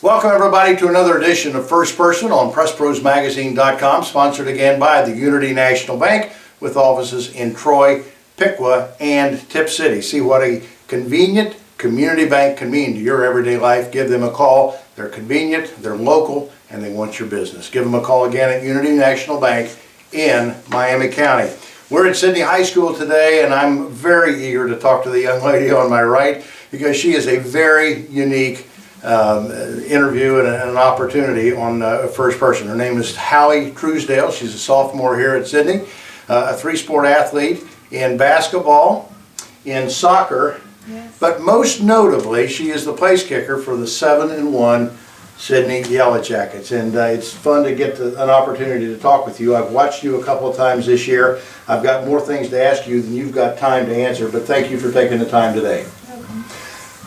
Welcome everybody to another edition of First Person on PressProsMagazine.com, sponsored again by the Unity National Bank with offices in Troy, Piqua, and Tip City. See what a convenient community bank can mean to your everyday life. Give them a call. They're convenient, they're local, and they want your business. Give them a call again at Unity National Bank in Miami County. We're at SIDNEY High School today, and I'm very eager to talk to the young lady on my right because she is a very unique interview and an opportunity on First Person. Her name is Hallie Truesdale. She's a sophomore here at SIDNEY, a three-sport athlete in basketball, in soccer, yes, but most notably she is the place kicker for the 7-1 SIDNEY Yellow Jackets, and it's fun to get an opportunity to talk with you. I've watched you a couple of times this year. I've got more things to ask you than you've got time to answer, but thank you for taking the time today.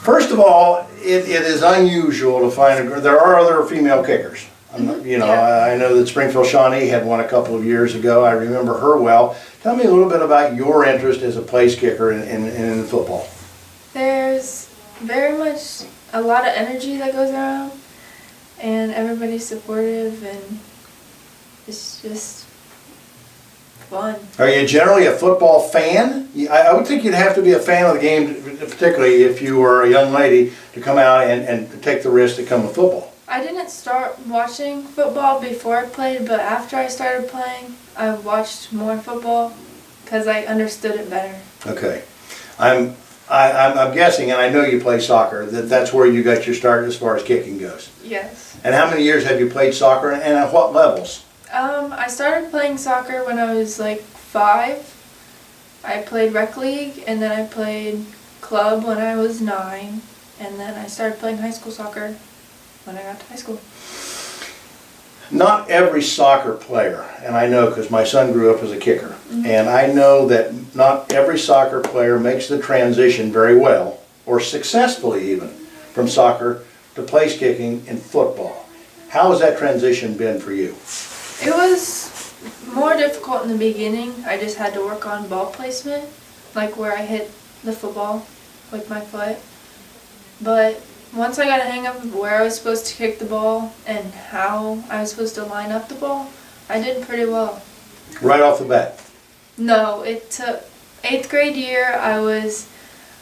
First of all, it is unusual to find there are other female kickers. I know that Springfield Shawnee had one a couple of years ago. I remember her well. Tell me a little bit about your interest as a place kicker in football. There's very much a lot of energy that goes around, and everybody's supportive, and it's just fun. Are you generally a football fan? I would think you'd have to be a fan of the game, particularly if you were a young lady, to come out and take the risk to come to football. I didn't start watching football before I played, but after I started playing, I watched more football because I understood it better. Okay. I'm guessing, and I know you play soccer, that's where you got your start as far as kicking goes. Yes. And how many years have you played soccer, and at what levels? I started playing soccer when I was like 5. I played rec league, and then I played club when I was 9, and then I started playing high school soccer when I got to high school. Not every soccer player, and I know because my son grew up as a kicker, and I know that not every soccer player makes the transition very well, or successfully even, from soccer to place kicking in football. How has that transition been for you? It was more difficult in the beginning. I just had to work on ball placement, like where I hit the football with my foot. But once I got a hang of where I was supposed to kick the ball and how I was supposed to line up the ball, I did pretty well. Right off the bat? No, it took 8th grade year. I was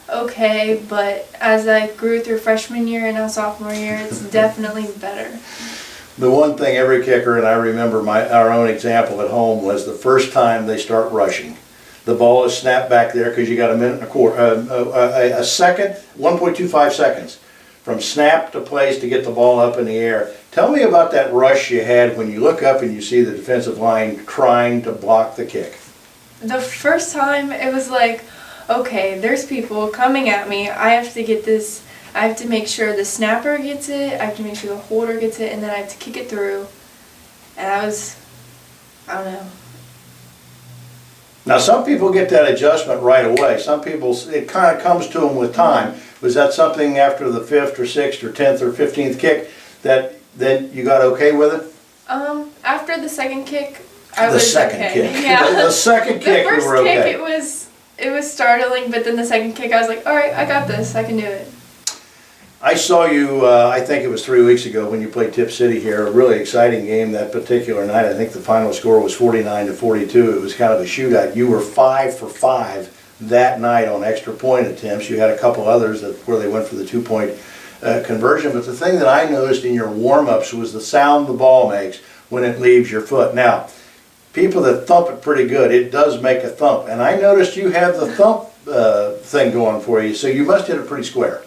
okay, but as I grew through freshman year and now sophomore year, it's definitely better. The one thing every kicker, and I remember our own example at home, was the first time they start rushing. The ball is snapped back there because you got a minute and a quarter, a second, 1.25 seconds from snap to place to get the ball up in the air. Tell me about that rush you had when you look up and you see the defensive line trying to block the kick. The first time it was like, okay, there's people coming at me. I have to get this. I have to make sure the snapper gets it, I have to make sure the holder gets it, and then I have to kick it through. And I don't know. Now some people get that adjustment right away. Some people, it kind of comes to them with time. Was that something after the 5th or 6th or 10th or 15th kick that then you got okay with it? After the second kick, I was okay. The second kick. Yeah. The second kick, you were okay. The first kick, it was startling, but then the second kick, I was like, all right, I got this, I can do it. I saw you, I think it was 3 weeks ago when you played Tip City here, a really exciting game that particular night. I think the final score was 49-42. It was kind of a shootout. You were 5 for 5 that night on extra point attempts. You had a couple others where they went for the 2-point conversion. But the thing that I noticed in your warm-ups was the sound the ball makes when it leaves your foot. Now, people that thump it pretty good, it does make a thump. And I noticed you have the thump thing going for you, so you must hit it pretty square.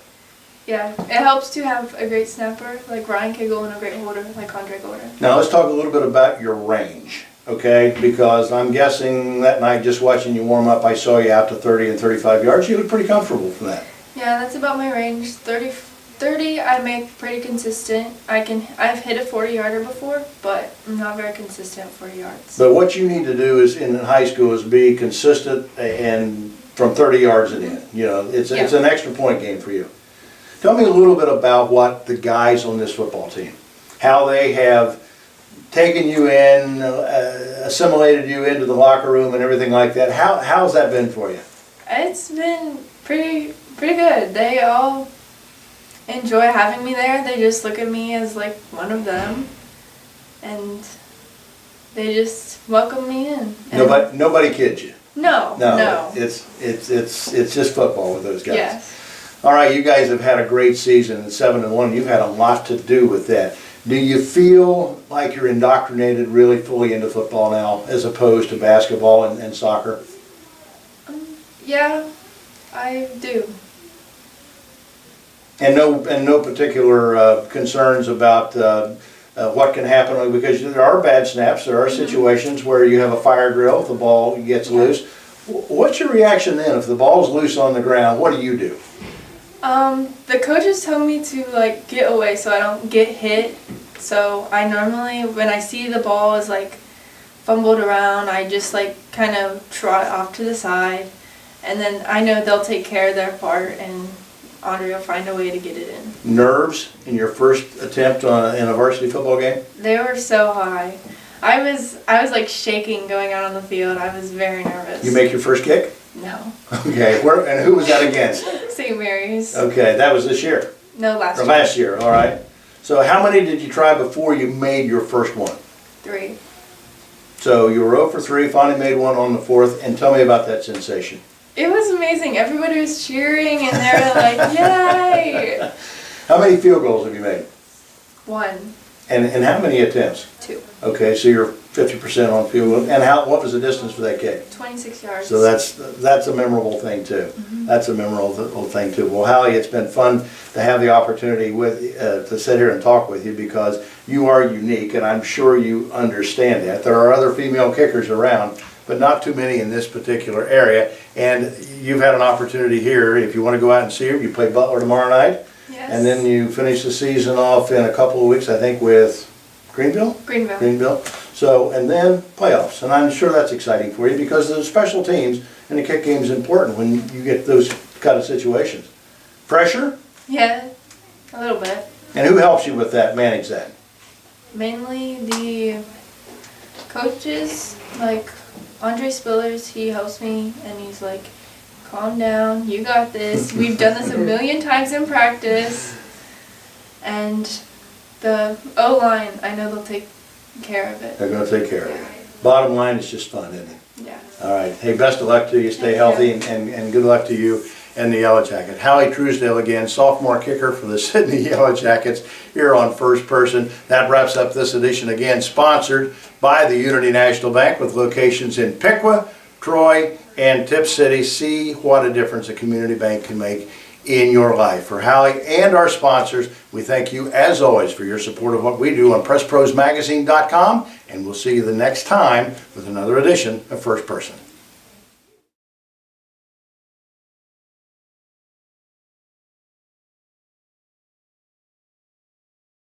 Yeah, it helps to have a great snapper like Ryan Kegel and a great holder like Andre Gordon. Now let's talk a little bit about your range, okay? Because I'm guessing that night just watching you warm up, I saw you out to 30 and 35 yards. You look pretty comfortable from that. Yeah, that's about my range. 30 I make pretty consistent. I've hit a 40-yarder before, but I'm not very consistent at 40 yards. But what you need to do is in high school is be consistent and from 30 yards and in. You know, it's an extra point game for you. Tell me a little bit about what the guys on this football team, how they have taken you in, assimilated you into the locker room and everything like that. How's that been for you? It's been pretty good. enjoy having me there. They just look at me as like one of them, and they just welcome me in. And Nobody kids you. No. It's just football with those guys. Yes. All right, you guys have had a great season at 7-1. You've had a lot to do with that. Do you feel like you're indoctrinated really fully into football now, as opposed to basketball and soccer? Yeah, I do. And no particular concerns about what can happen, because there are bad snaps. There are situations where you have a fire drill if the ball gets loose. What's your reaction then if the ball's loose on the ground? What do you do? The coaches tell me to like get away so I don't get hit. So I normally, when I see the ball is like fumbled around, I just like kind of trot off to the side, and then I know they'll take care of their part, and Andre will find a way to get it in. Nerves in your first attempt in a varsity football game? They were so high. I was like shaking going out on the field. I was very nervous. You make your first kick? No. Okay, and who was that against? St. Mary's. Okay, that was this year? No, last Or year. last year, all right. So how many did you try before you made your first one? 3. So you were 0 for 3, finally made one on the 4th, and tell me about that sensation. It was amazing. Everybody was cheering, and they were like, "Yay!" How many field goals have you made? 1, And how many attempts? 2, Okay, so you're 50% on field goal. And what was the distance for that kick? 26 yards. So that's a memorable thing too. That's a memorable thing too. Well, Hallie, it's been fun to have the opportunity to sit here and talk with you, because you are unique, and I'm sure you understand that. There are other female kickers around, but not too many in this particular area. And you've had an opportunity here. If you want to go out and see her, you play Butler tomorrow night. Yes. And then you finish the season off in a couple of weeks, I think, with Greenville? Greenville. So, and then playoffs. And I'm sure that's exciting for you, because the special teams and the kick game is important when you get those kind of situations. Pressure? Yeah, a little bit. And who helps you with that, manage that? Mainly the coaches, like Andre Spillers, he helps me, and he's like, "Calm down, you got this. We've done this a million times in practice." And the O-line, I know they'll take care of it. They're going to take care of it. Bottom line, it's just fun, isn't it? Yeah. All right. Hey, best of luck to you. Stay healthy, and good luck to you and the Yellow Jacket. Hallie Truesdale again, sophomore kicker for the SIDNEY Yellow Jackets here on First Person. That wraps up this edition, again sponsored by the Unity National Bank, with locations in Piqua, Troy, and Tip City. See what a difference a community bank can make in your life. For Hallie and our sponsors, we thank you as always for your support of what we do on PressProsMagazine.com, and we'll see you the next time with another edition of First Person.